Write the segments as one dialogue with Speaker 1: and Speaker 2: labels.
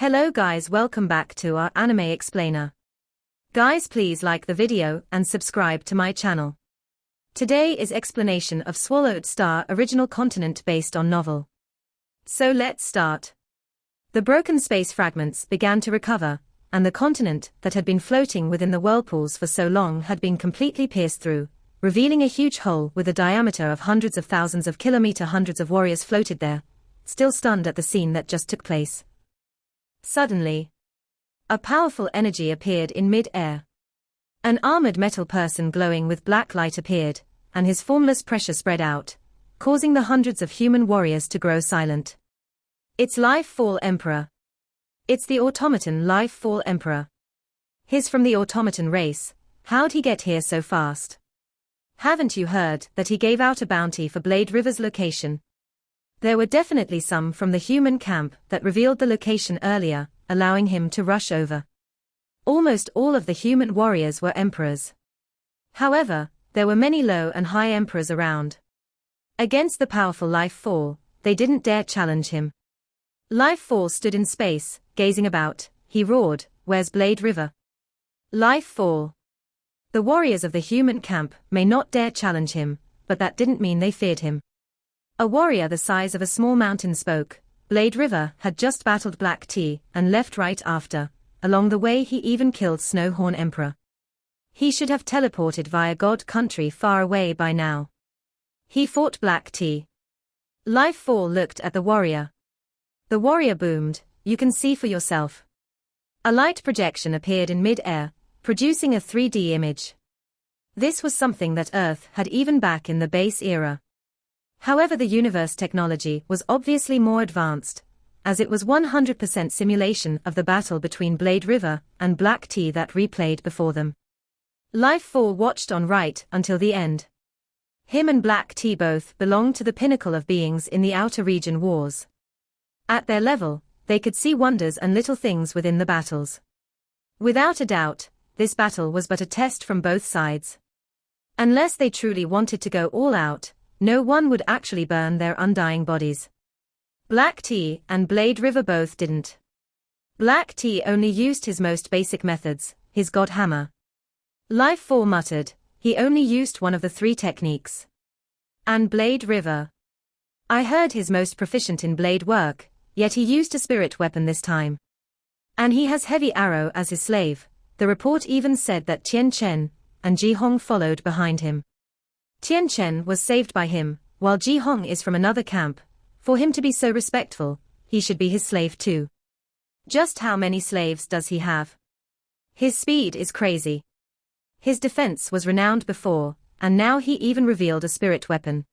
Speaker 1: Hello guys, welcome back to our anime explainer. Guys, please like the video and subscribe to my channel. Today is explanation of Swallowed Star original continent based on novel. So let's start. The broken space fragments began to recover, and the continent that had been floating within the whirlpools for so long had been completely pierced through, revealing a huge hole with a diameter of hundreds of thousands of kilometers. Hundreds of warriors floated there, still stunned at the scene that just took place. Suddenly, a powerful energy appeared in mid-air. An armored metal person glowing with black light appeared, and his formless pressure spread out, causing the hundreds of human warriors to grow silent. It's Lifefall Emperor. It's the automaton Lifefall Emperor. He's from the automaton race. How'd he get here so fast? Haven't you heard that he gave out a bounty for Blade River's location? There were definitely some from the human camp that revealed the location earlier, allowing him to rush over. Almost all of the human warriors were emperors. However, there were many low and high emperors around. Against the powerful Lifefall, they didn't dare challenge him. Lifefall stood in space, gazing about. He roared, "Where's Blade River?" Lifefall. The warriors of the human camp may not dare challenge him, but that didn't mean they feared him. A warrior the size of a small mountain spoke. Blade River had just battled Black Tea and left right after. Along the way he even killed Snowhorn Emperor. He should have teleported via God Country far away by now. He fought Black Tea. Lifefall looked at the warrior. The warrior boomed, "You can see for yourself." A light projection appeared in mid-air, producing a 3D image. This was something that Earth had even back in the base era. However, the universe technology was obviously more advanced, as it was 100% simulation of the battle between Blade River and Black Tea that replayed before them. Lifefall watched on right until the end. Him and Black Tea both belonged to the pinnacle of beings in the outer region wars. At their level, they could see wonders and little things within the battles. Without a doubt, this battle was but a test from both sides. Unless they truly wanted to go all out, no one would actually burn their undying bodies. Black Tea and Blade River both didn't. Black Tea only used his most basic methods, his God Hammer. Lifefall muttered, he only used one of the 3 techniques. And Blade River. I heard he's most proficient in blade work, yet he used a spirit weapon this time. And he has Heavy Arrow as his slave. The report even said that Tian Chen and Ji Hong followed behind him. Tian Chen was saved by him, while Ji Hong is from another camp. For him to be so respectful, he should be his slave too. Just how many slaves does he have? His speed is crazy. His defense was renowned before, and now he even revealed a spirit weapon.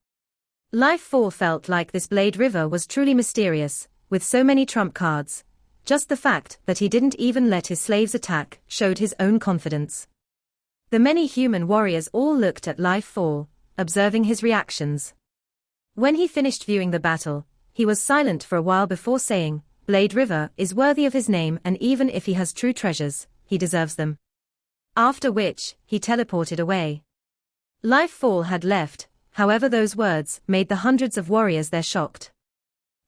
Speaker 1: Lifefall felt like this Blade River was truly mysterious, with so many trump cards. Just the fact that he didn't even let his slaves attack showed his own confidence. The many human warriors all looked at Lifefall, observing his reactions. When he finished viewing the battle, he was silent for a while before saying, "Blade River is worthy of his name, and even if he has true treasures, he deserves them." After which, he teleported away. Lifefall had left, however those words made the hundreds of warriors there shocked.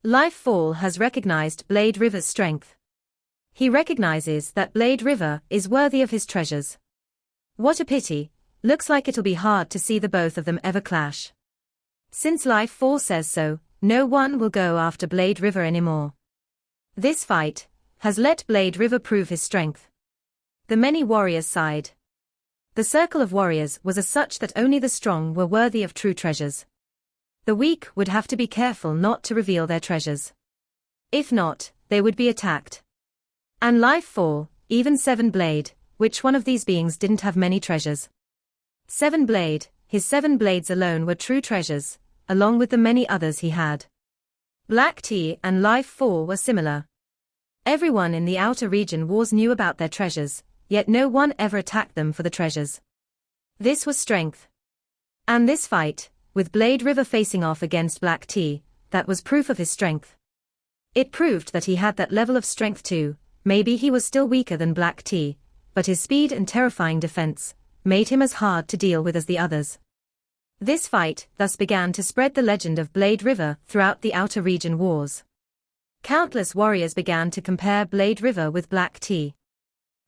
Speaker 1: Lifefall has recognized Blade River's strength. He recognizes that Blade River is worthy of his treasures. What a pity. Looks like it'll be hard to see the both of them ever clash. Since Lifefall says so, no one will go after Blade River anymore. This fight has let Blade River prove his strength. The many warriors sighed. The circle of warriors was as such that only the strong were worthy of true treasures. The weak would have to be careful not to reveal their treasures. If not, they would be attacked. And Lifefall, even Seven Blade, which one of these beings didn't have many treasures? Seven Blade, his 7 blades alone were true treasures, along with the many others he had. Black Tea and Lifefall were similar. Everyone in the outer region wars knew about their treasures, yet no one ever attacked them for the treasures. This was strength. And this fight, with Blade River facing off against Black Tea, that was proof of his strength. It proved that he had that level of strength too. Maybe he was still weaker than Black Tea, but his speed and terrifying defense made him as hard to deal with as the others. This fight thus began to spread the legend of Blade River throughout the outer region wars. Countless warriors began to compare Blade River with Black Tea.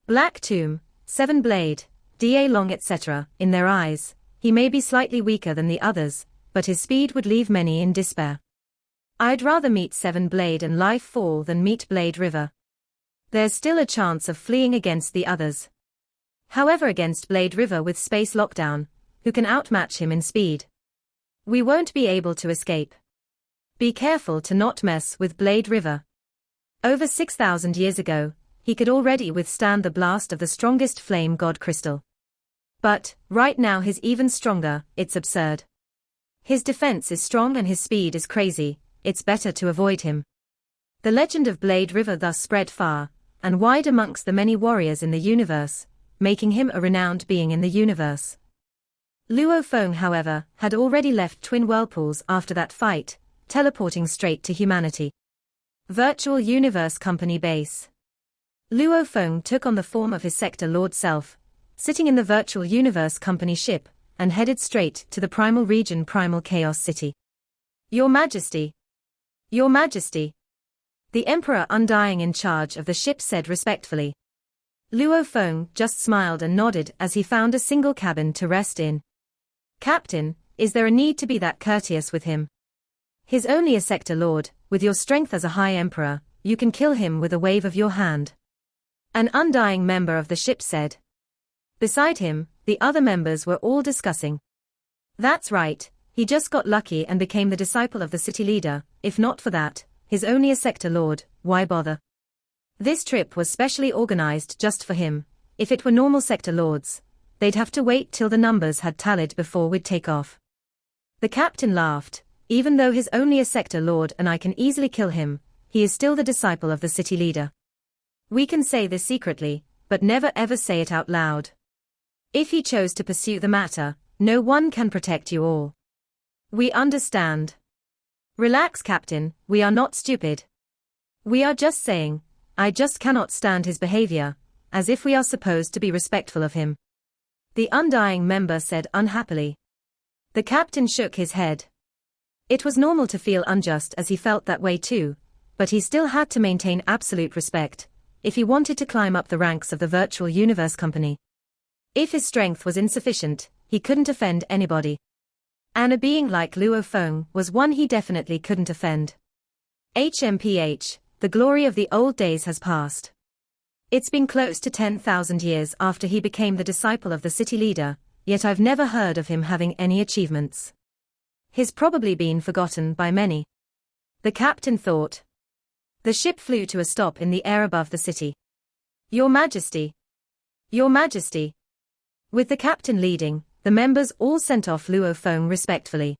Speaker 1: Black Tomb, 7 Blade, Da Long etc. In their eyes, he may be slightly weaker than the others, but his speed would leave many in despair. I'd rather meet 7 Blade and Lifefall than meet Blade River. There's still a chance of fleeing against the others. However, against Blade River with Space Lockdown, who can outmatch him in speed, we won't be able to escape. Be careful to not mess with Blade River. Over 6,000 years ago, he could already withstand the blast of the strongest flame god crystal. But, right now he's even stronger. It's absurd. His defense is strong and his speed is crazy. It's better to avoid him. The legend of Blade River thus spread far and wide amongst the many warriors in the universe, making him a renowned being in the universe. Luo Feng, however, had already left Twin Whirlpools after that fight, teleporting straight to humanity. Virtual Universe Company Base. Luo Feng took on the form of his Sector Lord self, sitting in the Virtual Universe Company ship, and headed straight to the Primal region, Primal Chaos City. Your Majesty. Your Majesty. The Emperor Undying in charge of the ship said respectfully. Luo Feng just smiled and nodded as he found a single cabin to rest in. Captain, is there a need to be that courteous with him? He's only a Sector Lord. With your strength as a High Emperor, you can kill him with a wave of your hand. An Undying member of the ship said. Beside him, the other members were all discussing. That's right, he just got lucky and became the disciple of the city leader. If not for that, he's only a Sector Lord. Why bother? This trip was specially organized just for him. If it were normal Sector Lords, they'd have to wait till the numbers had tallied before we'd take off. The captain laughed. Even though he's only a Sector Lord and I can easily kill him, he is still the disciple of the city leader. We can say this secretly, but never ever say it out loud. If he chose to pursue the matter, no one can protect you all. We understand. Relax, Captain, we are not stupid. We are just saying, I just cannot stand his behavior, as if we are supposed to be respectful of him. The Undying member said unhappily. The captain shook his head. It was normal to feel unjust as he felt that way too, but he still had to maintain absolute respect if he wanted to climb up the ranks of the Virtual Universe Company. If his strength was insufficient, he couldn't offend anybody. And a being like Luo Feng was one he definitely couldn't offend. HMPH, the glory of the old days has passed. It's been close to 10,000 years after he became the disciple of the city leader, yet I've never heard of him having any achievements. He's probably been forgotten by many. The captain thought. The ship flew to a stop in the air above the city. Your Majesty. Your Majesty. With the captain leading, the members all sent off Luo Feng respectfully.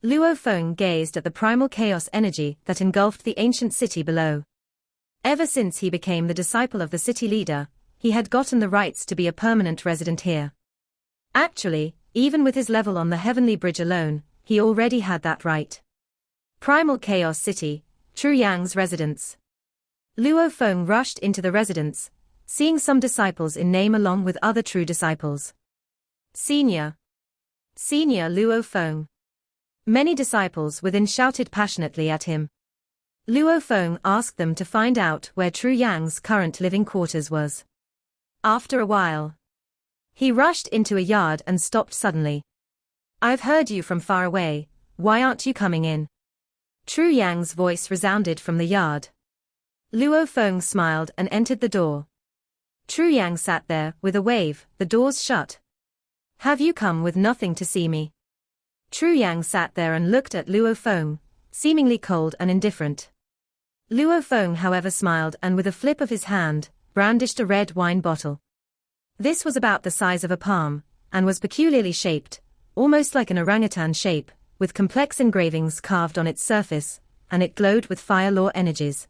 Speaker 1: Luo Feng gazed at the primal chaos energy that engulfed the ancient city below. Ever since he became the disciple of the city leader, he had gotten the rights to be a permanent resident here. Actually, even with his level on the Heavenly Bridge alone, he already had that right. Primal Chaos City, Tru Yang's residence. Luo Feng rushed into the residence, seeing some disciples in name along with other true disciples. Senior Luo Feng. Many disciples within shouted passionately at him. Luo Feng asked them to find out where Tru Yang's current living quarters was. After a while, he rushed into a yard and stopped suddenly. I've heard you from far away, why aren't you coming in? Tru Yang's voice resounded from the yard. Luo Feng smiled and entered the door. Tru Yang sat there with a wave, the doors shut. Have you come with nothing to see me? Tru Yang sat there and looked at Luo Feng, seemingly cold and indifferent. Luo Feng, however, smiled and with a flip of his hand, brandished a red wine bottle. This was about the size of a palm, and was peculiarly shaped, almost like an orangutan shape, with complex engravings carved on its surface, and it glowed with fire law energies.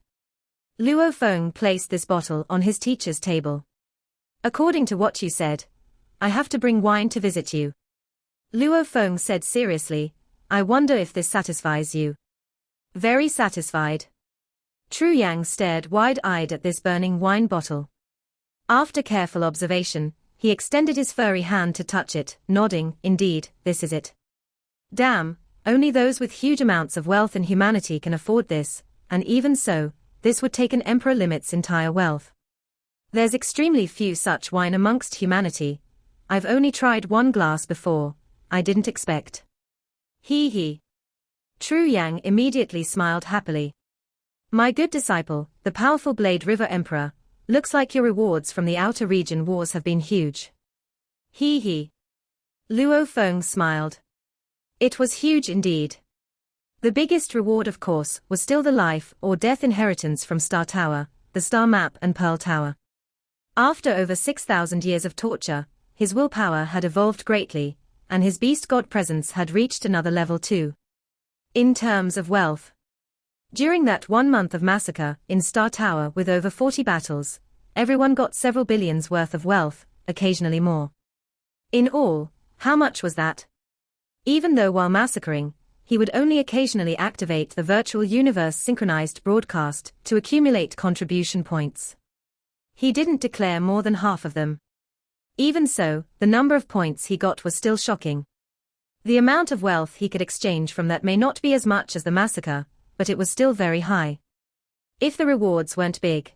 Speaker 1: Luo Feng placed this bottle on his teacher's table. According to what you said, I have to bring wine to visit you. Luo Feng said seriously, I wonder if this satisfies you. Very satisfied. Tru Yang stared wide-eyed at this burning wine bottle. After careful observation, he extended his furry hand to touch it, nodding, indeed, this is it. Damn, only those with huge amounts of wealth and humanity can afford this, and even so, this would take an emperor limit's entire wealth. There's extremely few such wine amongst humanity. I've only tried one glass before, I didn't expect. He. True Yang immediately smiled happily. My good disciple, the powerful Blade River Emperor, looks like your rewards from the outer region wars have been huge. He. Luo Feng smiled. It was huge indeed. The biggest reward of course was still the life or death inheritance from Star Tower, the Star Map and Pearl Tower. After over 6,000 years of torture, his willpower had evolved greatly, and his beast god presence had reached another level too. In terms of wealth. During that 1 month of massacre in Star Tower with over 40 battles, everyone got several billions worth of wealth, occasionally more. In all, how much was that? Even though while massacring, he would only occasionally activate the virtual universe synchronized broadcast to accumulate contribution points. He didn't declare more than half of them. Even so, the number of points he got was still shocking. The amount of wealth he could exchange from that may not be as much as the massacre, but it was still very high. If the rewards weren't big,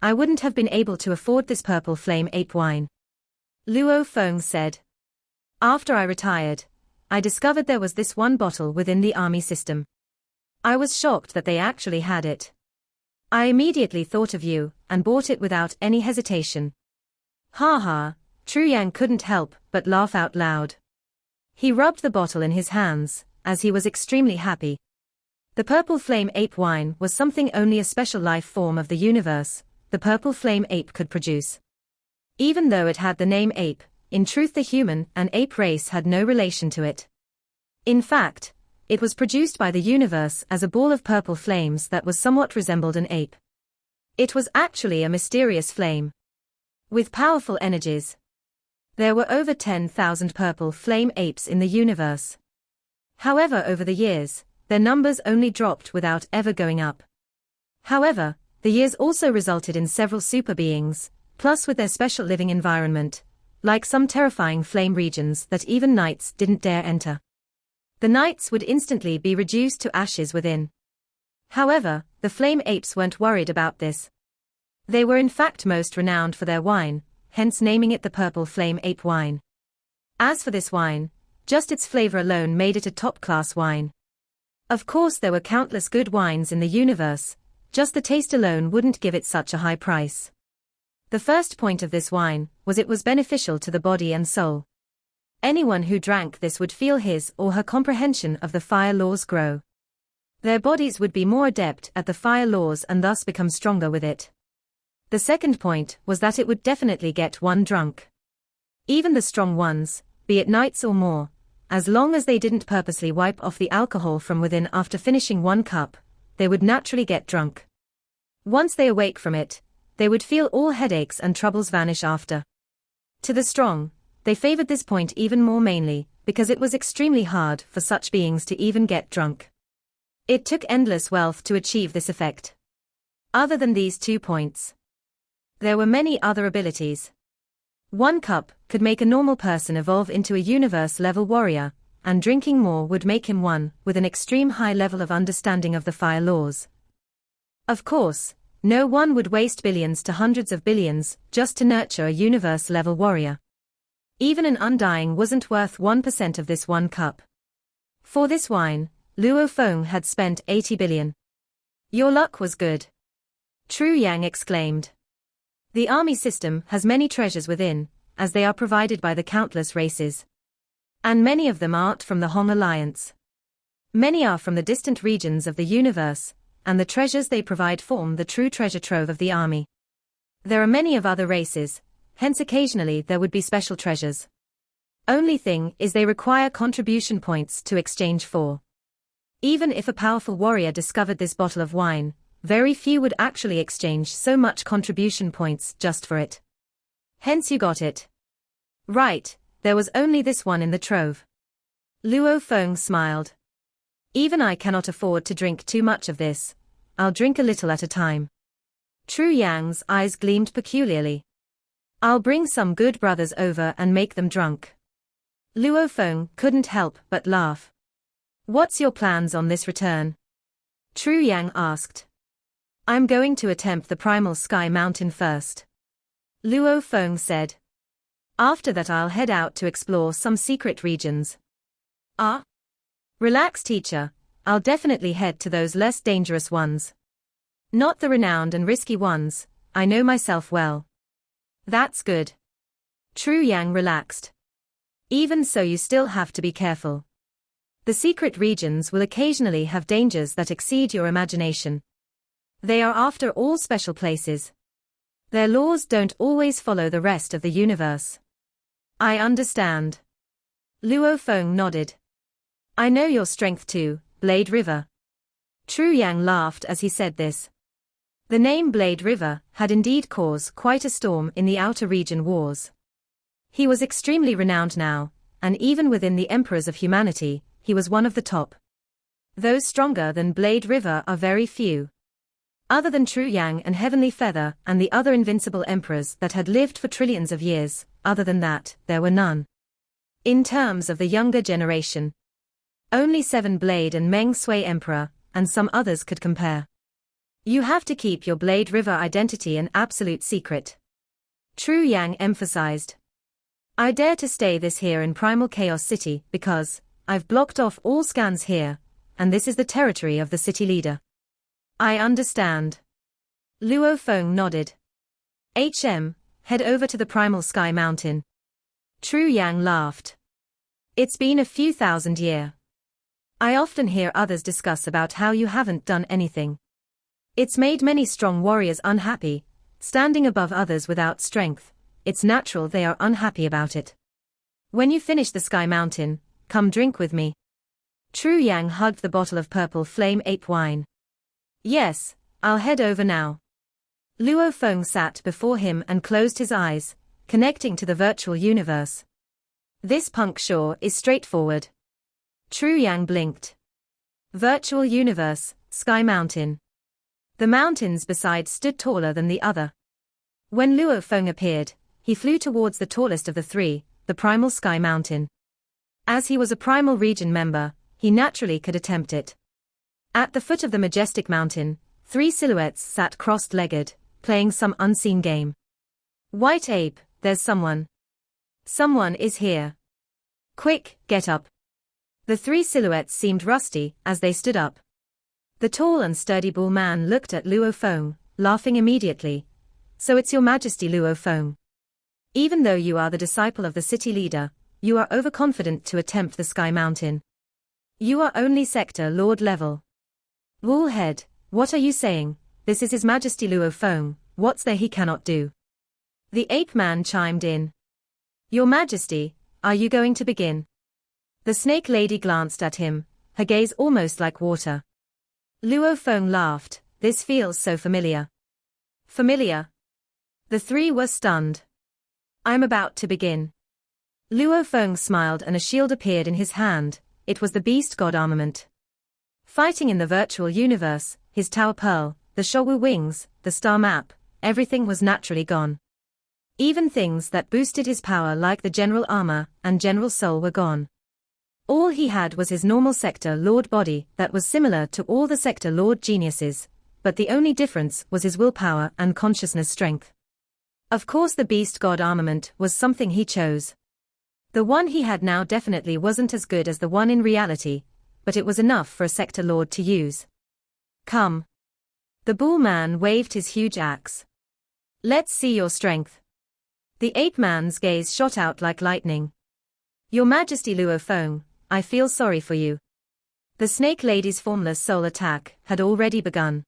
Speaker 1: I wouldn't have been able to afford this purple flame ape wine. Luo Feng said. After I retired, I discovered there was this one bottle within the army system. I was shocked that they actually had it. I immediately thought of you, and bought it without any hesitation. Ha. True Yang couldn't help but laugh out loud. He rubbed the bottle in his hands, as he was extremely happy. The purple flame ape wine was something only a special life form of the universe, the purple flame ape could produce. Even though it had the name ape, in truth the human and ape race had no relation to it. In fact, it was produced by the universe as a ball of purple flames that was somewhat resembled an ape. It was actually a mysterious flame. With powerful energies. There were over 10,000 purple flame apes in the universe. However, over the years, their numbers only dropped without ever going up. However, the years also resulted in several super beings, plus with their special living environment, like some terrifying flame regions that even knights didn't dare enter. The knights would instantly be reduced to ashes within. However, the flame apes weren't worried about this. They were in fact most renowned for their wine, hence naming it the purple flame ape wine. As for this wine, just its flavor alone made it a top-class wine. Of course there were countless good wines in the universe, just the taste alone wouldn't give it such a high price. The first point of this wine was it was beneficial to the body and soul. Anyone who drank this would feel his or her comprehension of the fire laws grow. Their bodies would be more adept at the fire laws and thus become stronger with it. The second point was that it would definitely get one drunk. Even the strong ones, be it knights or more, as long as they didn't purposely wipe off the alcohol from within after finishing one cup, they would naturally get drunk. Once they awake from it, they would feel all headaches and troubles vanish after. To the strong, they favored this point even more mainly, because it was extremely hard for such beings to even get drunk. It took endless wealth to achieve this effect. Other than these 2 points, there were many other abilities. 1 cup could make a normal person evolve into a universe-level warrior, and drinking more would make him one with an extreme high level of understanding of the fire laws. Of course, no one would waste billions to hundreds of billions just to nurture a universe-level warrior. Even an undying wasn't worth 1% of this 1 cup. For this wine, Luo Feng had spent 80 billion. Your luck was good. True Yang exclaimed. The army system has many treasures within, as they are provided by the countless races. And many of them aren't from the Hong Alliance. Many are from the distant regions of the universe, and the treasures they provide form the true treasure trove of the army. There are many of other races, hence occasionally there would be special treasures. Only thing is they require contribution points to exchange for. Even if a powerful warrior discovered this bottle of wine, very few would actually exchange so much contribution points just for it. Hence you got it. Right, there was only this one in the trove. Luo Feng smiled. Even I cannot afford to drink too much of this. I'll drink a little at a time. True Yang's eyes gleamed peculiarly. I'll bring some good brothers over and make them drunk. Luo Feng couldn't help but laugh. What's your plans on this return? True Yang asked. I'm going to attempt the Primal Sky Mountain first, Luo Feng said. After that I'll head out to explore some secret regions. Ah? Relax, teacher, I'll definitely head to those less dangerous ones. Not the renowned and risky ones, I know myself well. That's good. Tru Yang relaxed. Even so, you still have to be careful. The secret regions will occasionally have dangers that exceed your imagination. They are after all special places. Their laws don't always follow the rest of the universe. I understand. Luo Feng nodded. I know your strength too, Blade River. Tru Yang laughed as he said this. The name Blade River had indeed caused quite a storm in the outer region wars. He was extremely renowned now, and even within the emperors of humanity, he was one of the top. Those stronger than Blade River are very few. Other than Tru Yang and Heavenly Feather and the other invincible emperors that had lived for trillions of years, other than that, there were none. In terms of the younger generation, only Seven Blade and Meng Sui Emperor, and some others could compare. You have to keep your Blade River identity an absolute secret. Tru Yang emphasized. I dare to stay this here in Primal Chaos City because I've blocked off all scans here, and this is the territory of the city leader. I understand. Luo Feng nodded. Head over to the Primal Sky Mountain. Tru Yang laughed. It's been a few thousand years. I often hear others discuss about how you haven't done anything. It's made many strong warriors unhappy, standing above others without strength. It's natural they are unhappy about it. When you finish the Sky Mountain, come drink with me. Tru Yang hugged the bottle of purple flame ape wine. Yes, I'll head over now. Luo Feng sat before him and closed his eyes, connecting to the virtual universe. This punk sure is straightforward. Tru Yang blinked. Virtual universe, Sky Mountain. The mountains beside stood taller than the other. When Luo Feng appeared, he flew towards the tallest of the three, the Primal Sky Mountain. As he was a Primal Region member, he naturally could attempt it. At the foot of the majestic mountain, three silhouettes sat crossed-legged, playing some unseen game. White Ape, there's someone. Someone is here. Quick, get up. The three silhouettes seemed rusty as they stood up. The tall and sturdy bull man looked at Luo Feng, laughing immediately. So it's your Majesty Luo Feng. Even though you are the disciple of the city leader, you are overconfident to attempt the Sky Mountain. You are only Sector Lord level. Woolhead, what are you saying? This is His Majesty Luo Feng, what's there he cannot do? The ape man chimed in. Your Majesty, are you going to begin? The snake lady glanced at him, her gaze almost like water. Luo Feng laughed, this feels so familiar. Familiar? The three were stunned. I'm about to begin. Luo Feng smiled and a shield appeared in his hand. It was the beast god armament. Fighting in the virtual universe, his Tower Pearl, the Showu wings, the star map, everything was naturally gone. Even things that boosted his power like the general armor and general soul were gone. All he had was his normal Sector Lord body that was similar to all the Sector Lord geniuses, but the only difference was his willpower and consciousness strength. Of course the beast god armament was something he chose. The one he had now definitely wasn't as good as the one in reality, but it was enough for a Sector Lord to use. Come. The bull man waved his huge axe. Let's see your strength. The ape man's gaze shot out like lightning. Your Majesty Luo Feng, I feel sorry for you. The snake lady's formless soul attack had already begun.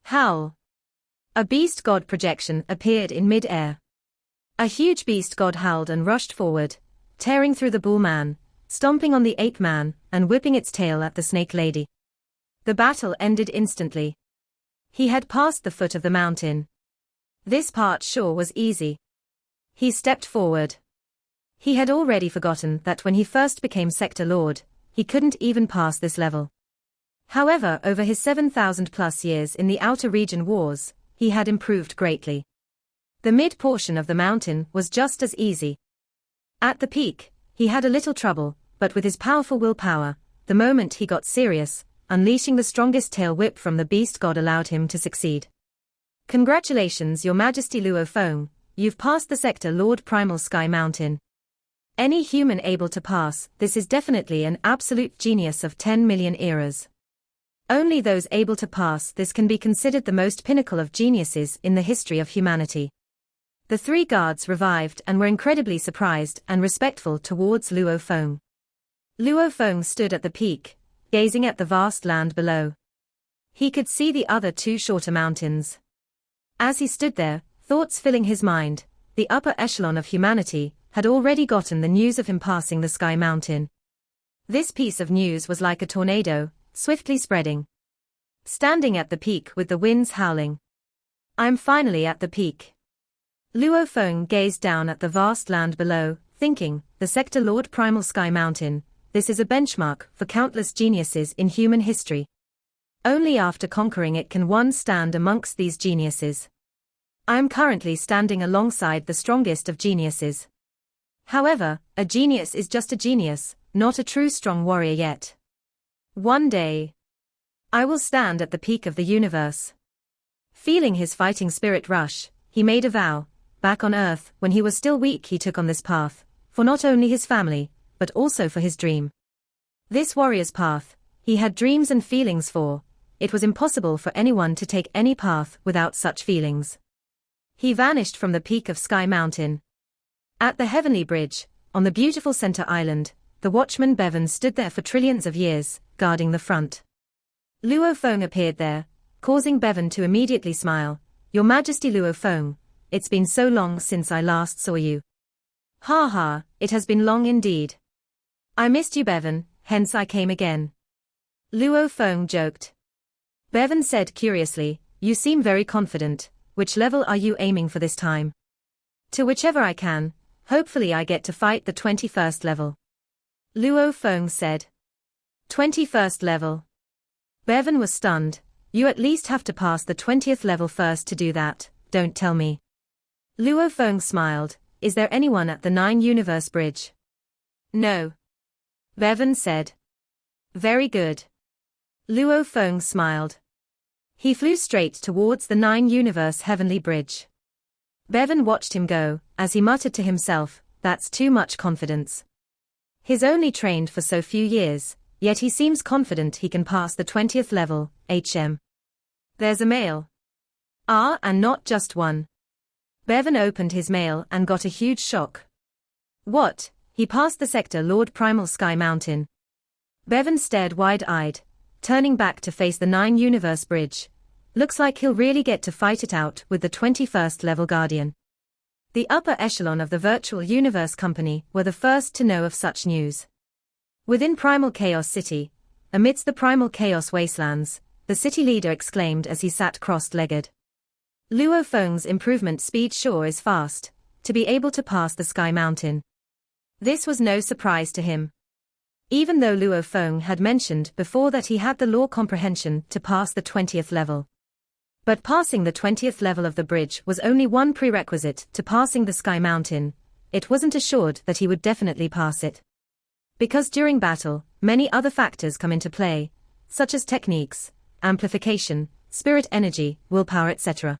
Speaker 1: Howl. A beast god projection appeared in mid-air. A huge beast god howled and rushed forward, tearing through the bull man, stomping on the ape man, and whipping its tail at the snake lady. The battle ended instantly. He had passed the foot of the mountain. This part sure was easy. He stepped forward. He had already forgotten that when he first became Sector Lord, he couldn't even pass this level. However, over his 7,000+ years in the outer region wars, he had improved greatly. The mid-portion of the mountain was just as easy. At the peak, he had a little trouble, but with his powerful willpower, the moment he got serious, unleashing the strongest tail whip from the beast god allowed him to succeed. Congratulations, Your Majesty Luo Feng, you've passed the sector Lord Primal Sky Mountain. Any human able to pass this is definitely an absolute genius of 10 million eras. Only those able to pass this can be considered the most pinnacle of geniuses in the history of humanity. The three guards revived and were incredibly surprised and respectful towards Luo Feng. Luo Feng stood at the peak, gazing at the vast land below. He could see the other two shorter mountains. As he stood there, thoughts filling his mind, the upper echelon of humanity had already gotten the news of him passing the Sky Mountain. This piece of news was like a tornado, swiftly spreading. Standing at the peak with the winds howling. I'm finally at the peak. Luo Feng gazed down at the vast land below, thinking, the sector Lord Primal Sky Mountain, this is a benchmark for countless geniuses in human history. Only after conquering it can one stand amongst these geniuses. I am currently standing alongside the strongest of geniuses. However, a genius is just a genius, not a true strong warrior yet. One day, I will stand at the peak of the universe. Feeling his fighting spirit rush, he made a vow. Back on Earth, when he was still weak, he took on this path, for not only his family, but also for his dream. This warrior's path, he had dreams and feelings for. It was impossible for anyone to take any path without such feelings. He vanished from the peak of Sky Mountain. At the Heavenly Bridge, on the beautiful center island, the watchman Bevan stood there for trillions of years, guarding the front. Luo Feng appeared there, causing Bevan to immediately smile. Your Majesty Luo Feng, it's been so long since I last saw you. Ha ha, it has been long indeed. I missed you, Bevan, hence I came again. Luo Feng joked. Bevan said curiously, you seem very confident. Which level are you aiming for this time? To whichever I can. Hopefully I get to fight the 21st level. Luo Feng said. 21st level. Bevan was stunned. You at least have to pass the 20th level first to do that, don't tell me. Luo Feng smiled. Is there anyone at the 9 Universe Bridge? No. Bevan said. Very good. Luo Feng smiled. He flew straight towards the 9 Universe Heavenly Bridge. Bevan watched him go, as he muttered to himself, that's too much confidence. He's only trained for so few years, yet he seems confident he can pass the 20th level, There's a mail. Ah, and not just one. Bevan opened his mail and got a huge shock. What? He passed the sector Lord Primal Sky Mountain. Bevan stared wide-eyed, turning back to face the 9 Universe Bridge. Looks like he'll really get to fight it out with the 21st level Guardian. The upper echelon of the Virtual Universe Company were the first to know of such news. Within Primal Chaos City, amidst the Primal Chaos wastelands, the city leader exclaimed as he sat crossed-legged. Luo Feng's improvement speed sure is fast, to be able to pass the Sky Mountain. This was no surprise to him. Even though Luo Feng had mentioned before that he had the law comprehension to pass the 20th level. But passing the 20th level of the bridge was only one prerequisite to passing the Sky Mountain. It wasn't assured that he would definitely pass it. Because during battle, many other factors come into play, such as techniques, amplification, spirit energy, willpower, etc.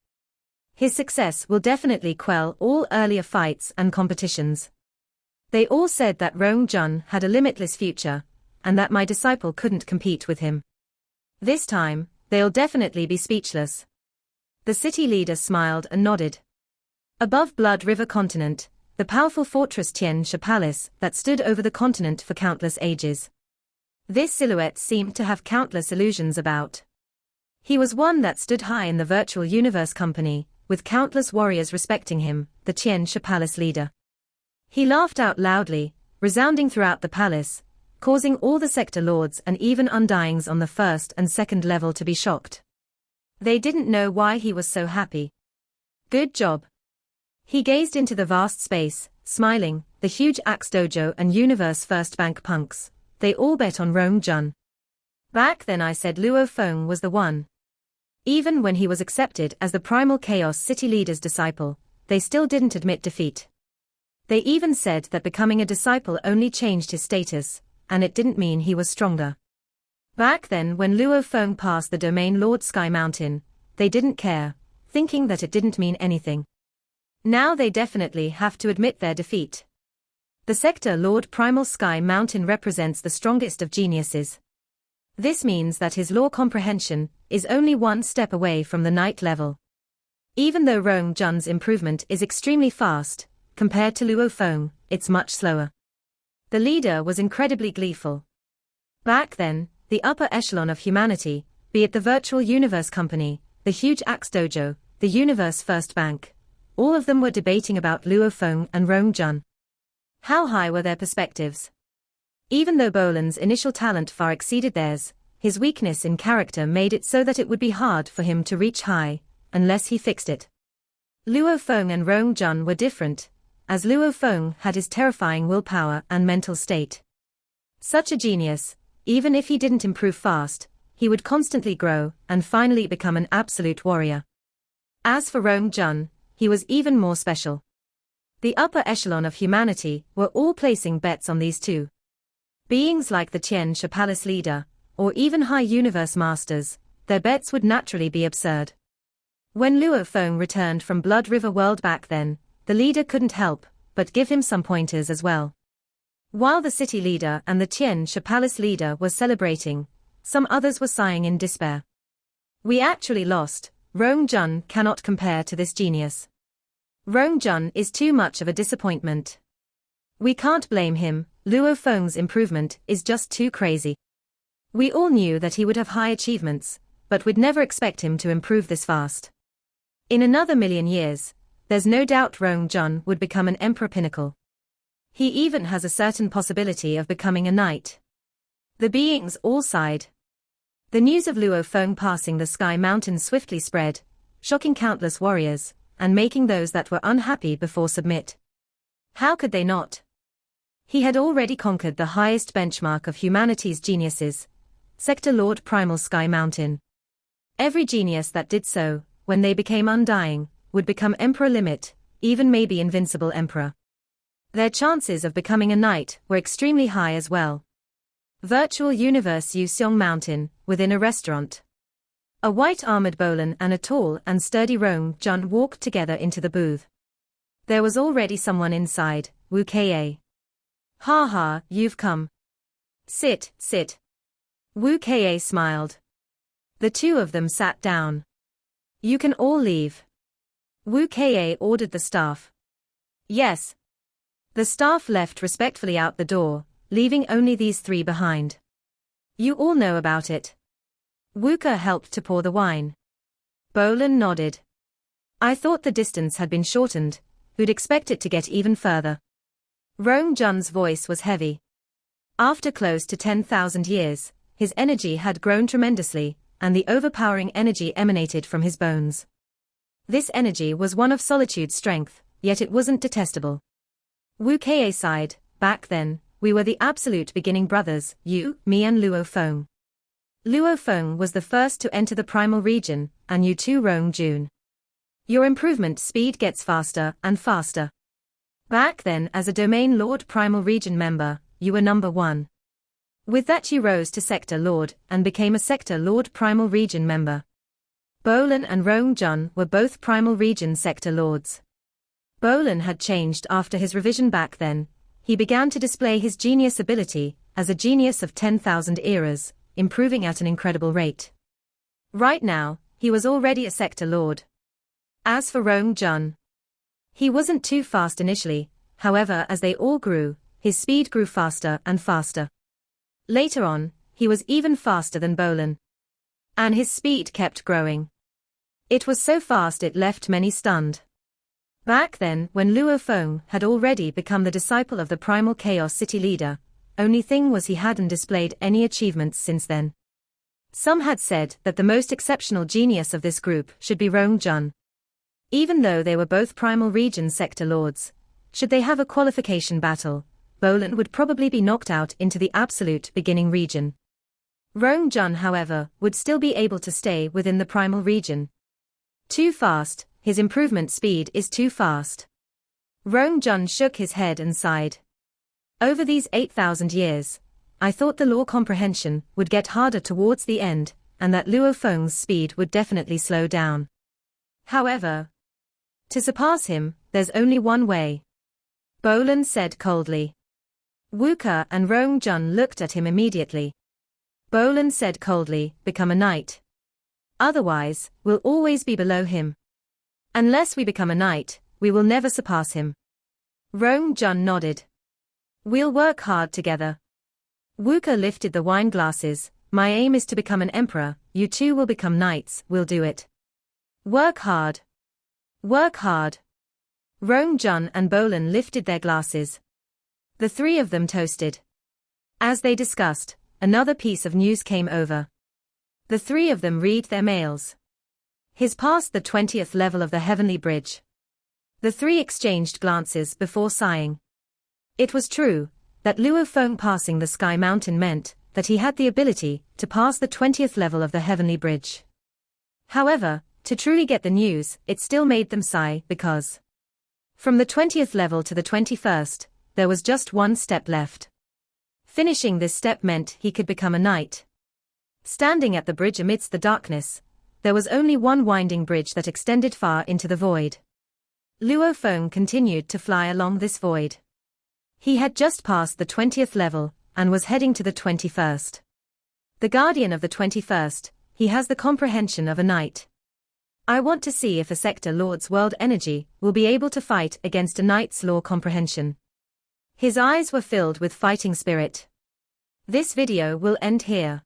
Speaker 1: His success will definitely quell all earlier fights and competitions. They all said that Rong Jun had a limitless future, and that my disciple couldn't compete with him. This time, they'll definitely be speechless. The city leader smiled and nodded. Above Blood River Continent, the powerful fortress Tian Sha Palace that stood over the continent for countless ages. This silhouette seemed to have countless illusions about. He was one that stood high in the Virtual Universe Company, with countless warriors respecting him, the Tian Sha Palace leader. He laughed out loudly, resounding throughout the palace, causing all the sector lords and even undyings on the 1st and 2nd level to be shocked. They didn't know why he was so happy. Good job. He gazed into the vast space, smiling. The huge Axe Dojo and Universe First Bank punks, they all bet on Rong Jun. Back then I said Luo Feng was the one. Even when he was accepted as the Primal Chaos City leader's disciple, they still didn't admit defeat. They even said that becoming a disciple only changed his status, and it didn't mean he was stronger. Back then when Luo Feng passed the Domain Lord Sky Mountain, they didn't care, thinking that it didn't mean anything. Now they definitely have to admit their defeat. The Sector Lord Primal Sky Mountain represents the strongest of geniuses. This means that his law comprehension is only one step away from the night level. Even though Rong Jun's improvement is extremely fast, compared to Luo Feng, it's much slower. The leader was incredibly gleeful. Back then, the upper echelon of humanity, be it the Virtual Universe Company, the Huge Axe Dojo, the Universe First Bank, all of them were debating about Luo Feng and Rong Jun. How high were their perspectives? Even though Bolan's initial talent far exceeded theirs, his weakness in character made it so that it would be hard for him to reach high, unless he fixed it. Luo Feng and Rong Jun were different, as Luo Feng had his terrifying willpower and mental state. Such a genius, even if he didn't improve fast, he would constantly grow and finally become an absolute warrior. As for Rong Jun, he was even more special. The upper echelon of humanity were all placing bets on these two. Beings like the Tian Sha Palace leader, or even high universe masters, their bets would naturally be absurd. When Luo Feng returned from Blood River World back then, the leader couldn't help but give him some pointers as well. While the city leader and the Tian Sha Palace leader were celebrating, some others were sighing in despair. We actually lost. Rong Jun cannot compare to this genius. Rong Jun is too much of a disappointment. We can't blame him, Luo Feng's improvement is just too crazy. We all knew that he would have high achievements, but we'd never expect him to improve this fast. In another 1,000,000 years, there's no doubt Rong Jun would become an emperor pinnacle. He even has a certain possibility of becoming a knight. The beings all sighed. The news of Luo Feng passing the Sky Mountain swiftly spread, shocking countless warriors, and making those that were unhappy before submit. How could they not? He had already conquered the highest benchmark of humanity's geniuses, Sector Lord Primal Sky Mountain. Every genius that did so, when they became undying, would become Emperor Limit, even maybe Invincible Emperor. Their chances of becoming a knight were extremely high as well. Virtual Universe Yuseong Mountain, within a restaurant. A white-armored Bolan and a tall and sturdy Rong Jun walked together into the booth. There was already someone inside, Wu Ka. Ha ha, you've come. Sit, sit. Wu Ka smiled. The two of them sat down. You can all leave. Wu Ka ordered the staff. Yes. The staff left respectfully out the door, leaving only these three behind. You all know about it. Wuka helped to pour the wine. Bolan nodded. I thought the distance had been shortened, who'd expect it to get even further. Rong Jun's voice was heavy. After close to 10,000 years, his energy had grown tremendously, and the overpowering energy emanated from his bones. This energy was one of solitude's strength, yet it wasn't detestable. Wu Ka sighed. Back then, we were the absolute beginning brothers, you, me and Luo Feng. Luo Feng was the first to enter the primal region, and you too Rong Jun. Your improvement speed gets faster and faster. Back then as a Domain Lord Primal Region member, you were number 1. With that you rose to Sector Lord and became a Sector Lord Primal Region member. Bolan and Rong Jun were both Primal Region Sector Lords. Bolan had changed after his revision back then. He began to display his genius ability as a genius of 10,000 eras, improving at an incredible rate. Right now, he was already a Sector Lord. As for Rong Jun, he wasn't too fast initially, however as they all grew, his speed grew faster and faster. Later on, he was even faster than Bolan. And his speed kept growing. It was so fast it left many stunned. Back then, when Luo Feng had already become the disciple of the Primal Chaos City leader, only thing was he hadn't displayed any achievements since then. Some had said that the most exceptional genius of this group should be Rong Jun. Even though they were both Primal Region Sector Lords, should they have a qualification battle, Bolan would probably be knocked out into the absolute beginning region. Rong Jun, however, would still be able to stay within the Primal region. Too fast, his improvement speed is too fast. Rong Jun shook his head and sighed. Over these 8,000 years, I thought the law comprehension would get harder towards the end, and that Luo Feng's speed would definitely slow down. However, to surpass him, there's only one way. Bolin said coldly. Wuke and Rong Jun looked at him immediately. Bolin said coldly, become a knight. Otherwise, we'll always be below him. Unless we become a knight, we will never surpass him. Rong Jun nodded. We'll work hard together. Wuke lifted the wine glasses. My aim is to become an emperor, you two will become knights, we'll do it. Work hard. Work hard. Rong Jun and Bolin lifted their glasses. The three of them toasted. As they discussed, another piece of news came over. The three of them read their mails. He's passed the 20th level of the Heavenly Bridge. The three exchanged glances before sighing. It was true that Luo Feng passing the Sky Mountain meant that he had the ability to pass the 20th level of the Heavenly Bridge. However, to truly get the news, it still made them sigh because from the 20th level to the 21st, there was just one step left. Finishing this step meant he could become a knight. Standing at the bridge amidst the darkness, there was only one winding bridge that extended far into the void. Luo Feng continued to fly along this void. He had just passed the 20th level, and was heading to the 21st. The guardian of the 21st, he has the comprehension of a knight. I want to see if a sector lord's world energy will be able to fight against a knight's law comprehension. His eyes were filled with fighting spirit. This video will end here.